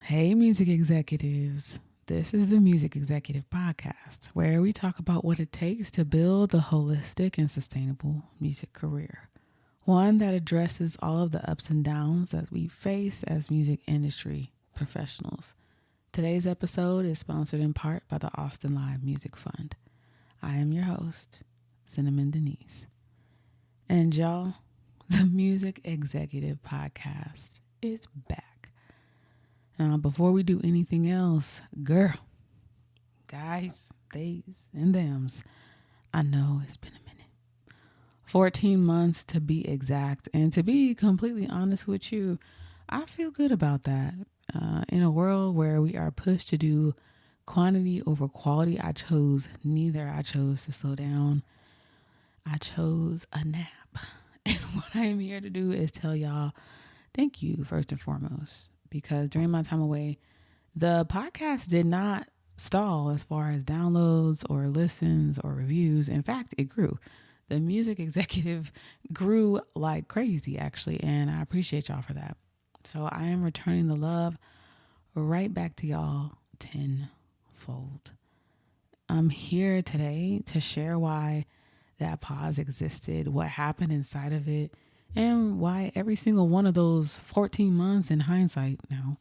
Hey, music executives. This is the Music Executive Podcast, where we talk about what it takes to build a holistic and sustainable music career. One that addresses all of the ups and downs that we face as music industry professionals. Today's episode is sponsored in part by the Austin Live Music Fund. I am your host, Cinnamon Denise. And y'all, the Music Executive Podcast is back. Now, before we do anything else, girl, guys, theys, and thems, I know it's been a minute. 14 months to be exact. And to be completely honest with you, I feel good about that. In a world where we are pushed to do quantity over quality, I chose neither. I chose to slow down. I chose a nap. And what I am here to do is tell y'all thank you, first and foremost. Because during my time away, the podcast did not stall as far as downloads or listens or reviews. In fact, it grew. The Music Executive grew like crazy, actually, and I appreciate y'all for that. So I am returning the love right back to y'all tenfold. I'm here today to share why that pause existed, what happened inside of it, and why every single one of those 14 months in hindsight now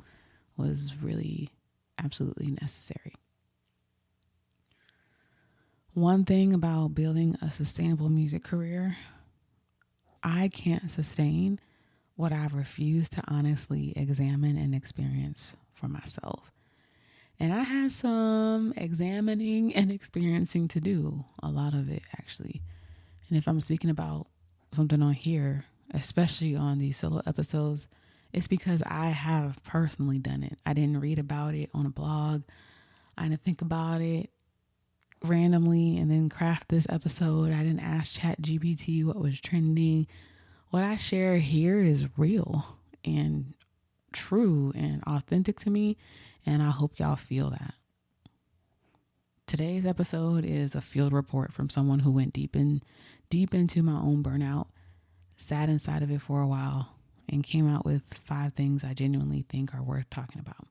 was really absolutely necessary. One thing about building a sustainable music career, I can't sustain what I've refused to honestly examine and experience for myself. And I had some examining and experiencing to do, a lot of it actually. And if I'm speaking about something on here, especially on these solo episodes, it's because I have personally done it. I didn't read about it on a blog. I didn't think about it randomly and then craft this episode. I didn't ask ChatGPT what was trending. What I share here is real and true and authentic to me, and I hope y'all feel that. Today's episode is a field report from someone who went deep into my own burnout, sat inside of it for a while, and came out with 5 things I genuinely think are worth talking about.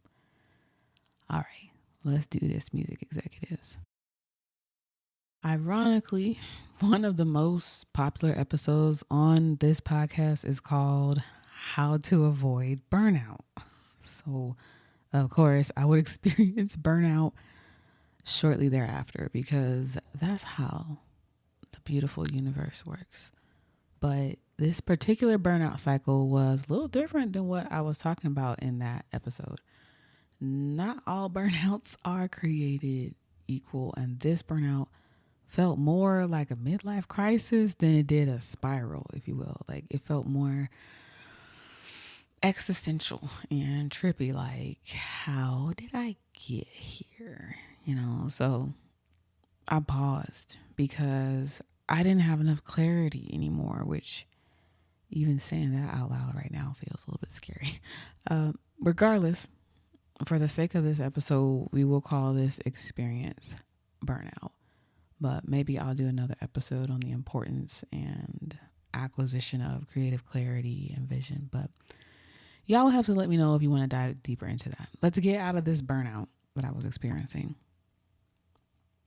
All right, let's do this, music executives. Ironically, one of the most popular episodes on this podcast is called How to Avoid Burnout. So, of course, I would experience burnout shortly thereafter because that's how the beautiful universe works. But this particular burnout cycle was a little different than what I was talking about in that episode. Not all burnouts are created equal, and this burnout felt more like a midlife crisis than it did a spiral, if you will. Like, it felt more existential and trippy, like, how did I get here? So I paused because I didn't have enough clarity anymore, which even saying that out loud right now feels a little bit scary. Regardless, for the sake of this episode, we will call this experience burnout. But maybe I'll do another episode on the importance and acquisition of creative clarity and vision. But y'all will have to let me know if you want to dive deeper into that. But to get out of this burnout that I was experiencing,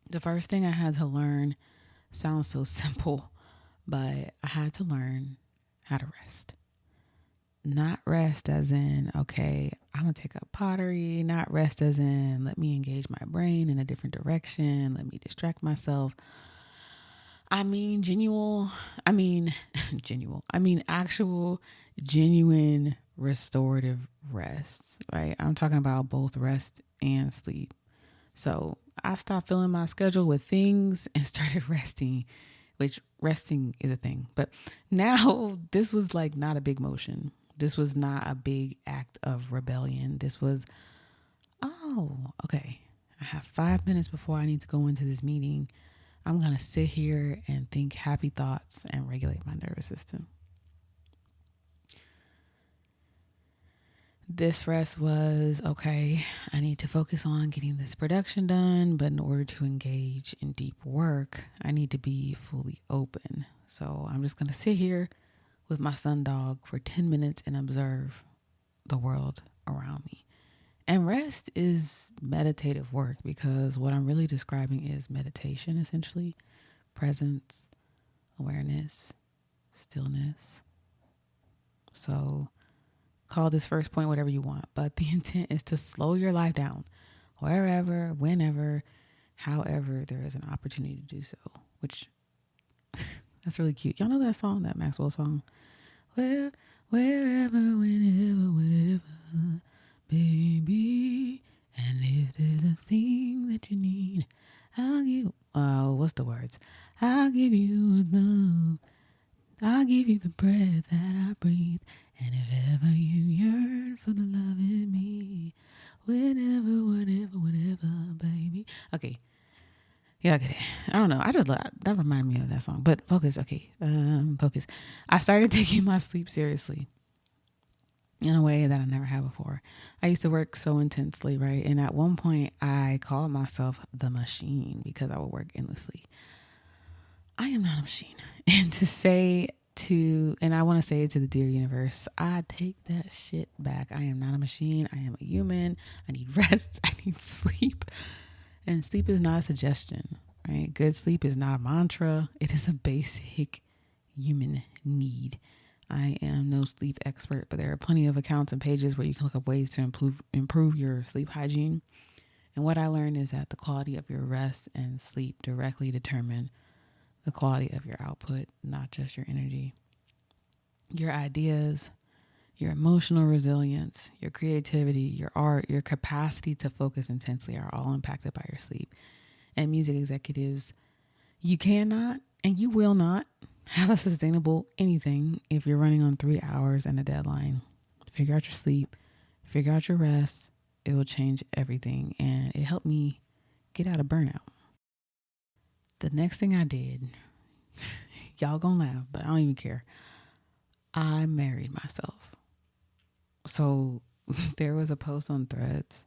the first thing I had to learn sounds so simple, but I had to learn how to rest. Not rest as in, okay, I'm going to take up pottery. Not rest as in, let me engage my brain in a different direction. Let me distract myself. I mean, actual, genuine, restorative rest, right? I'm talking about both rest and sleep. So I stopped filling my schedule with things and started resting, which resting is a thing. But now this was like not a big motion. This was not a big act of rebellion. This was, oh, okay. I have 5 minutes before I need to go into this meeting. I'm going to sit here and think happy thoughts and regulate my nervous system. This rest was, okay, I need to focus on getting this production done, but in order to engage in deep work, I need to be fully open. So I'm just going to sit here with my sun dog for 10 minutes and observe the world around me. And rest is meditative work, because what I'm really describing is meditation, essentially. Presence, awareness, stillness. So call this first point whatever you want, but the intent is to slow your life down wherever, whenever, however there is an opportunity to do so, which that's really cute. Y'all know that song, that Maxwell song? Wherever, whenever, whatever, baby. And if there's a thing that you need, I'll give, what's the words? I'll give you love. I'll give you the breath that I breathe. And if ever you yearn for the love in me, whenever, whatever, whatever, baby. Okay. Yeah, I get it. I don't know. That reminded me of that song, but focus. Okay. Focus. I started taking my sleep seriously in a way that I never had before. I used to work so intensely, right? And at one point I called myself the machine because I would work endlessly. I am not a machine. And I want to say to the dear universe, I take that shit back. I am not a machine. I am a human. I need rest. I need sleep. And sleep is not a suggestion, right? Good sleep is not a mantra. It is a basic human need. I am no sleep expert, but there are plenty of accounts and pages where you can look up ways to improve your sleep hygiene. And what I learned is that the quality of your rest and sleep directly determine the quality of your output, not just your energy. Your ideas, your emotional resilience, your creativity, your art, your capacity to focus intensely are all impacted by your sleep. And music executives, you cannot and you will not have a sustainable anything if you're running on 3 hours and a deadline. Figure out your sleep, figure out your rest. It will change everything. And it helped me get out of burnout. The next thing I did, y'all gonna laugh, but I don't even care. I married myself. So there was a post on Threads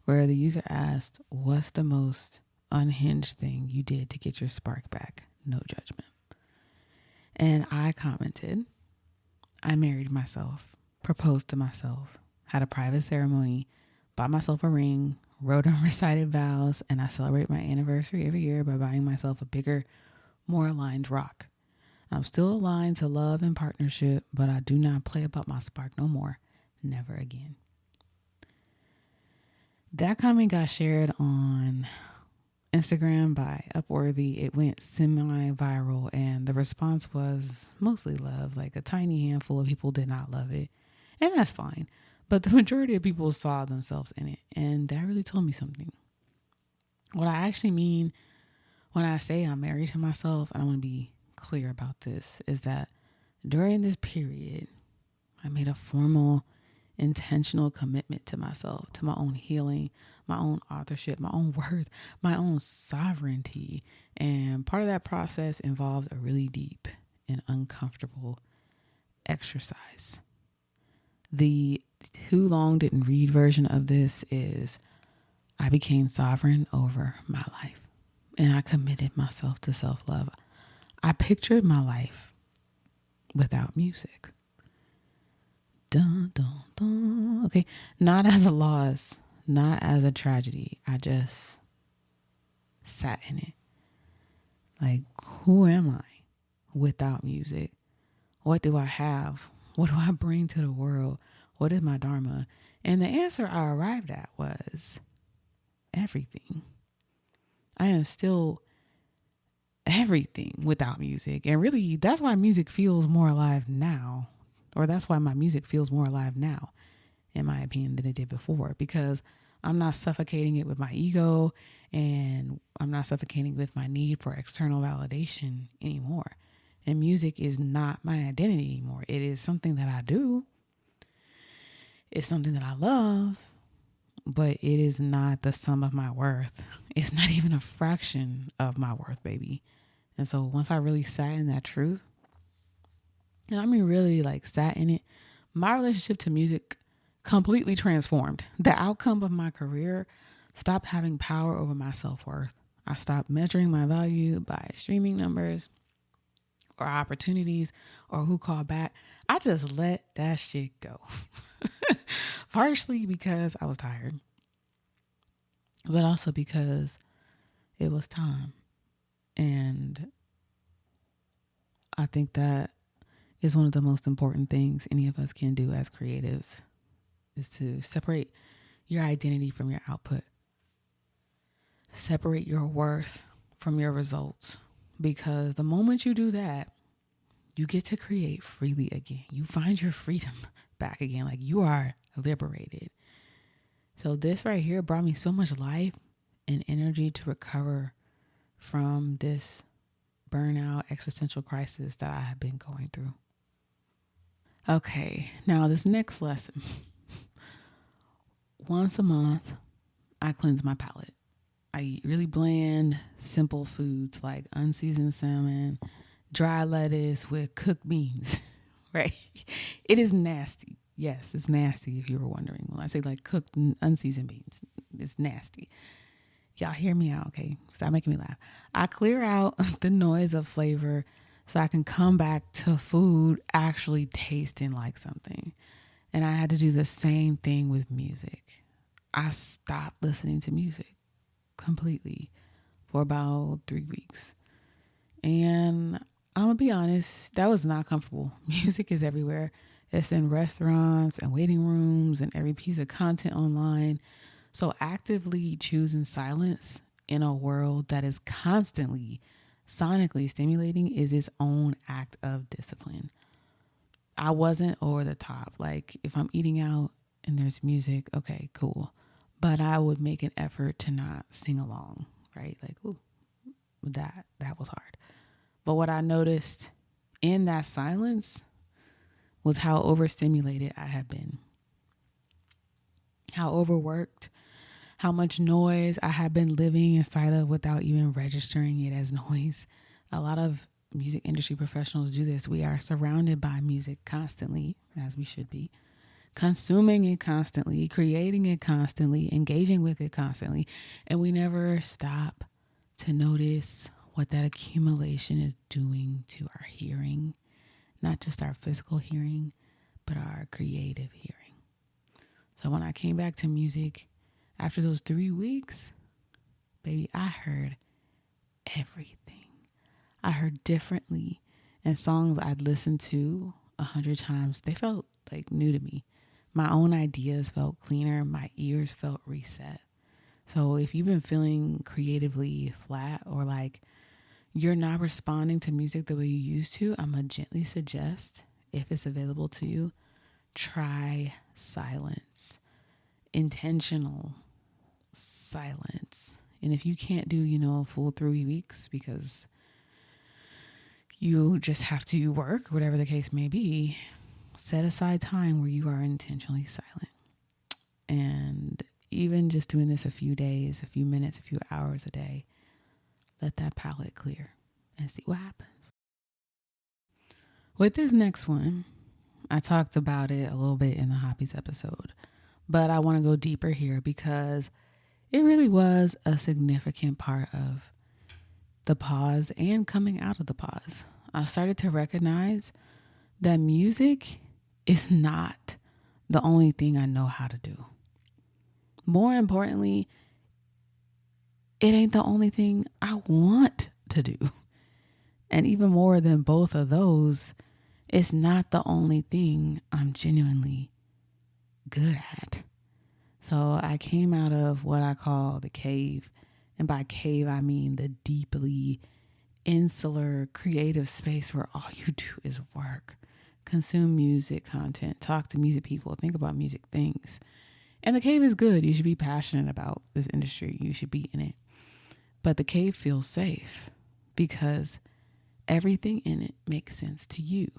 where the user asked, what's the most unhinged thing you did to get your spark back? No judgment. And I commented, I married myself, proposed to myself, had a private ceremony, bought myself a ring, wrote and recited vows, and I celebrate my anniversary every year by buying myself a bigger, more aligned rock. I'm still aligned to love and partnership, but I do not play about my spark no more. Never again. That comment got shared on Instagram by Upworthy. It went semi-viral, and the response was mostly love. Like a tiny handful of people did not love it, and that's fine. But the majority of people saw themselves in it, and that really told me something. What I actually mean when I say I'm married to myself, and I want to be clear about this, is that during this period, I made a formal, intentional commitment to myself, to my own healing, my own authorship, my own worth, my own sovereignty. And part of that process involved a really deep and uncomfortable exercise. The too long didn't read version of this is I became sovereign over my life, and I committed myself to self-love. I pictured my life without music. Dun, dun, dun. Okay. Not as a loss, not as a tragedy. I just sat in it. Like, who am I without music? What do I have? What do I bring to the world? What is my dharma? And the answer I arrived at was everything. I am still everything without music. And really, that's why music feels more alive now. Or that's why my music feels more alive now, in my opinion, than it did before. Because I'm not suffocating it with my ego, and I'm not suffocating with my need for external validation anymore. And music is not my identity anymore. It is something that I do. It's something that I love, but it is not the sum of my worth. It's not even a fraction of my worth, baby. And so once I really sat in that truth, and I mean really like sat in it, my relationship to music completely transformed. The outcome of my career stopped having power over my self-worth. I stopped measuring my value by streaming numbers or opportunities or who called back. I just let that shit go. Partially because I was tired, but also because it was time. And I think that is one of the most important things any of us can do as creatives, is to separate your identity from your output. Separate your worth from your results. Because the moment you do that, you get to create freely again. You find your freedom back again. Like, you are liberated. So this right here brought me so much life and energy to recover from this burnout existential crisis that I have been going through. Okay, now this next lesson. Once a month, I cleanse my palate. I eat really bland, simple foods like unseasoned salmon, dry lettuce with cooked beans, right? It is nasty. Yes, it's nasty if you were wondering. When I say like cooked and unseasoned beans, it's nasty. Y'all hear me out, okay? Stop making me laugh. I clear out the noise of flavor so I can come back to food actually tasting like something. And I had to do the same thing with music. I stopped listening to music completely for about 3 weeks. And I'm gonna be honest, that was not comfortable. Music is everywhere. It's in restaurants and waiting rooms and every piece of content online. So actively choosing silence in a world that is constantly sonically stimulating is its own act of discipline. I wasn't over the top. Like, if I'm eating out and there's music, okay, cool. But I would make an effort to not sing along, right? Like, ooh, that was hard. But what I noticed in that silence was how overstimulated I had been, how overworked, how much noise I had been living inside of without even registering it as noise. A lot of music industry professionals do this. We are surrounded by music constantly, as we should be, consuming it constantly, creating it constantly, engaging with it constantly. And we never stop to notice what that accumulation is doing to our hearing, not just our physical hearing, but our creative hearing. So when I came back to music after those 3 weeks, baby, I heard everything. I heard differently, and songs I'd listened to 100 times, they felt like new to me. My own ideas felt cleaner. My ears felt reset. So if you've been feeling creatively flat or like you're not responding to music the way you used to, I'm going to gently suggest, if it's available to you, try silence, intentional silence. And if you can't do, a full 3 weeks because you just have to work, whatever the case may be, set aside time where you are intentionally silent. And even just doing this a few days, a few minutes, a few hours a day, let that palate clear and see what happens. With this next one, I talked about it a little bit in the hobbies episode, but I want to go deeper here because it really was a significant part of the pause and coming out of the pause. I started to recognize that music is not the only thing I know how to do. More importantly, it ain't the only thing I want to do. And even more than both of those, it's not the only thing I'm genuinely good at. So I came out of what I call the cave. And by cave, I mean the deeply insular creative space where all you do is work, consume music content, talk to music people, think about music things. And the cave is good. You should be passionate about this industry. You should be in it. But the cave feels safe because everything in it makes sense to you.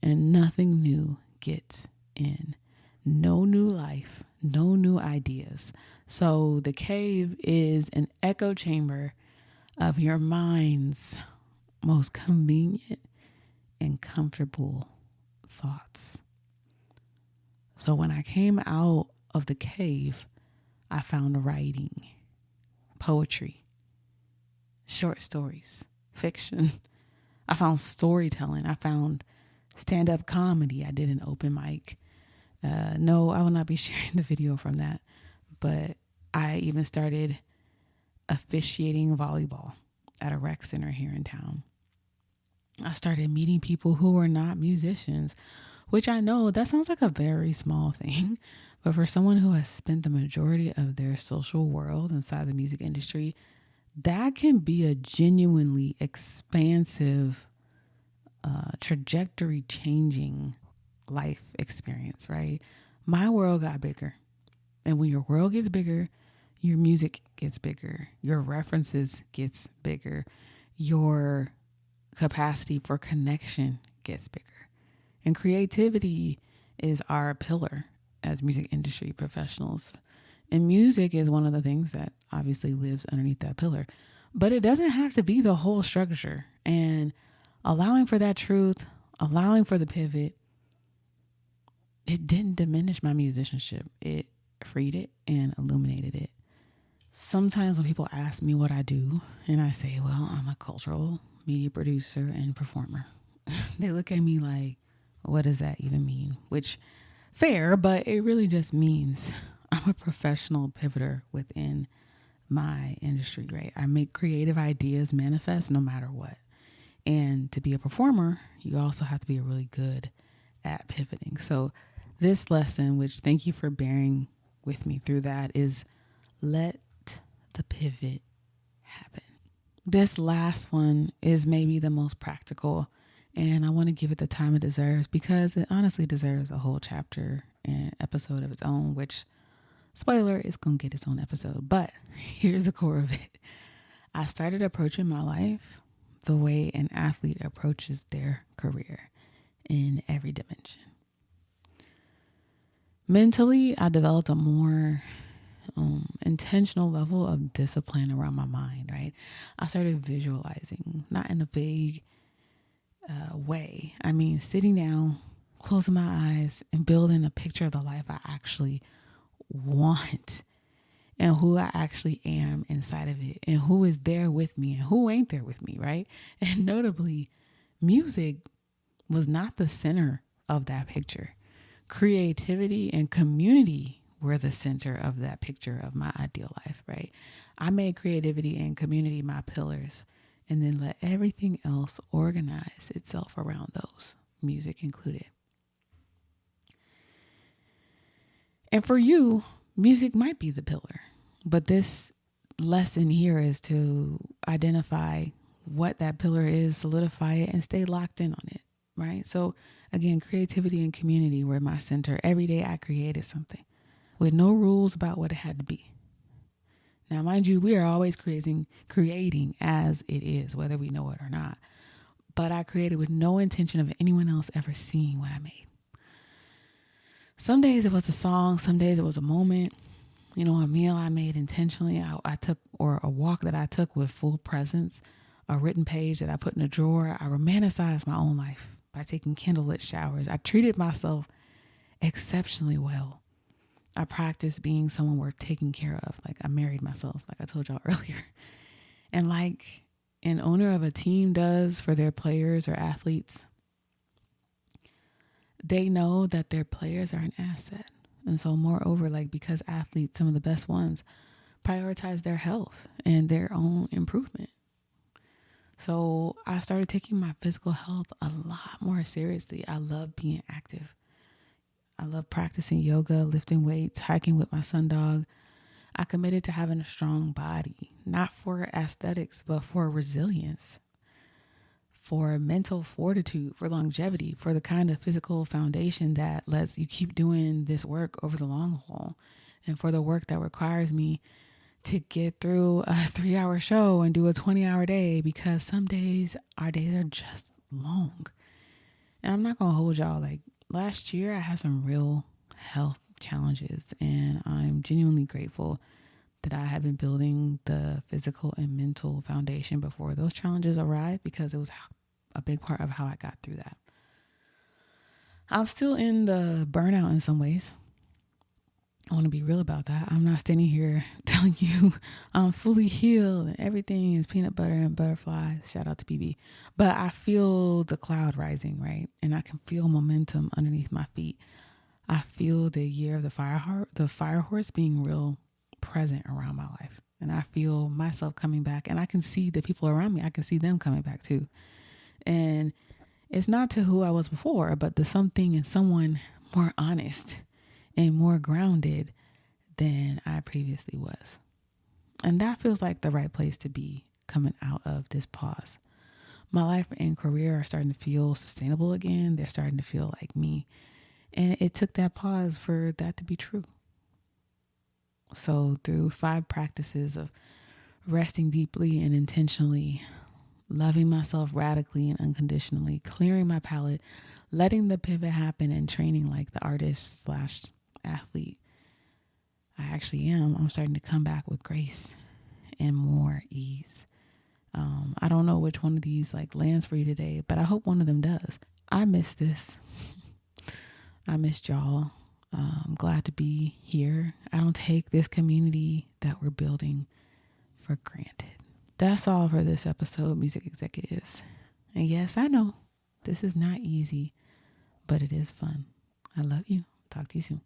And nothing new gets in. No new life, no new ideas. So the cave is an echo chamber of your mind's most convenient and comfortable thoughts. So when I came out of the cave, I found writing, poetry, short stories, fiction. I found storytelling. I found stand-up comedy. I did an open mic. No, I will not be sharing the video from that. But I even started officiating volleyball at a rec center here in town. I started meeting people who were not musicians, which I know that sounds like a very small thing. But for someone who has spent the majority of their social world inside the music industry, that can be a genuinely expansive, trajectory changing life experience, right? My world got bigger. And when your world gets bigger, your music gets bigger, your references gets bigger, your capacity for connection gets bigger. And creativity is our pillar as music industry professionals. And music is one of the things that obviously lives underneath that pillar. But it doesn't have to be the whole structure. And allowing for that truth, allowing for the pivot, it didn't diminish my musicianship. It freed it and illuminated it. Sometimes when people ask me what I do, and I say, well, I'm a cultural media producer and performer, they look at me like, what does that even mean? Which, fair, but it really just means I'm a professional pivoter within my industry, right? I make creative ideas manifest no matter what. And to be a performer, you also have to be really good at pivoting. So this lesson, which thank you for bearing with me through that, is let the pivot happen. This last one is maybe the most practical, and I want to give it the time it deserves because it honestly deserves a whole chapter and episode of its own, which, spoiler, is going to get its own episode. But here's the core of it. I started approaching my life the way an athlete approaches their career in every dimension. Mentally, I developed a more intentional level of discipline around my mind, right? I started visualizing, not in a vague way. I mean, sitting down, closing my eyes, and building a picture of the life I actually want and who I actually am inside of it and who is there with me and who ain't there with me, right? And notably, music was not the center of that picture. Creativity and community were the center of that picture of my ideal life, right? I made creativity and community my pillars and then let everything else organize itself around those, music included. And for you, music might be the pillar, but this lesson here is to identify what that pillar is, solidify it, and stay locked in on it, right? So again, creativity and community were my center. Every day I created something with no rules about what it had to be. Now, mind you, we are always creating as it is, whether we know it or not. But I created with no intention of anyone else ever seeing what I made. Some days it was a song, some days it was a moment, a meal I made intentionally. I took, or a walk that I took with full presence, a written page that I put in a drawer. I romanticized my own life by taking candlelit showers. I treated myself exceptionally well. I practiced being someone worth taking care of. Like I married myself, like I told y'all earlier. And like an owner of a team does for their players or athletes, they know that their players are an asset. And so moreover, because athletes, some of the best ones, prioritize their health and their own improvement. So I started taking my physical health a lot more seriously. I love being active. I love practicing yoga, lifting weights, hiking with my son dog. I committed to having a strong body, not for aesthetics, but for resilience, for mental fortitude, for longevity, for the kind of physical foundation that lets you keep doing this work over the long haul, and for the work that requires me to get through a 3-hour show and do a 20-hour day, because some days our days are just long. And I'm not going to hold y'all, last year I had some real health challenges, and I'm genuinely grateful that I have been building the physical and mental foundation before those challenges arrived, because it was a big part of how I got through that. I'm still in the burnout in some ways. I want to be real about that. I'm not standing here telling you I'm fully healed and everything is peanut butter and butterflies. Shout out to BB. But I feel the cloud rising, right? And I can feel momentum underneath my feet. I feel the year of the fire horse being real present around my life. And I feel myself coming back, and I can see the people around me. I can see them coming back too. And it's not to who I was before, but to something and someone more honest and more grounded than I previously was. And that feels like the right place to be coming out of this pause. My life and career are starting to feel sustainable again. They're starting to feel like me. And it took that pause for that to be true. So through 5 practices of resting deeply and intentionally, loving myself radically and unconditionally, clearing my palate, letting the pivot happen, and training like the artist / athlete I actually am, I'm starting to come back with grace and more ease. I don't know which one of these like lands for you today, but I hope one of them does. I miss this. I missed y'all. I'm glad to be here. I don't take this community that we're building for granted. That's all for this episode, Music Executives. And yes, I know this is not easy, but it is fun. I love you. Talk to you soon.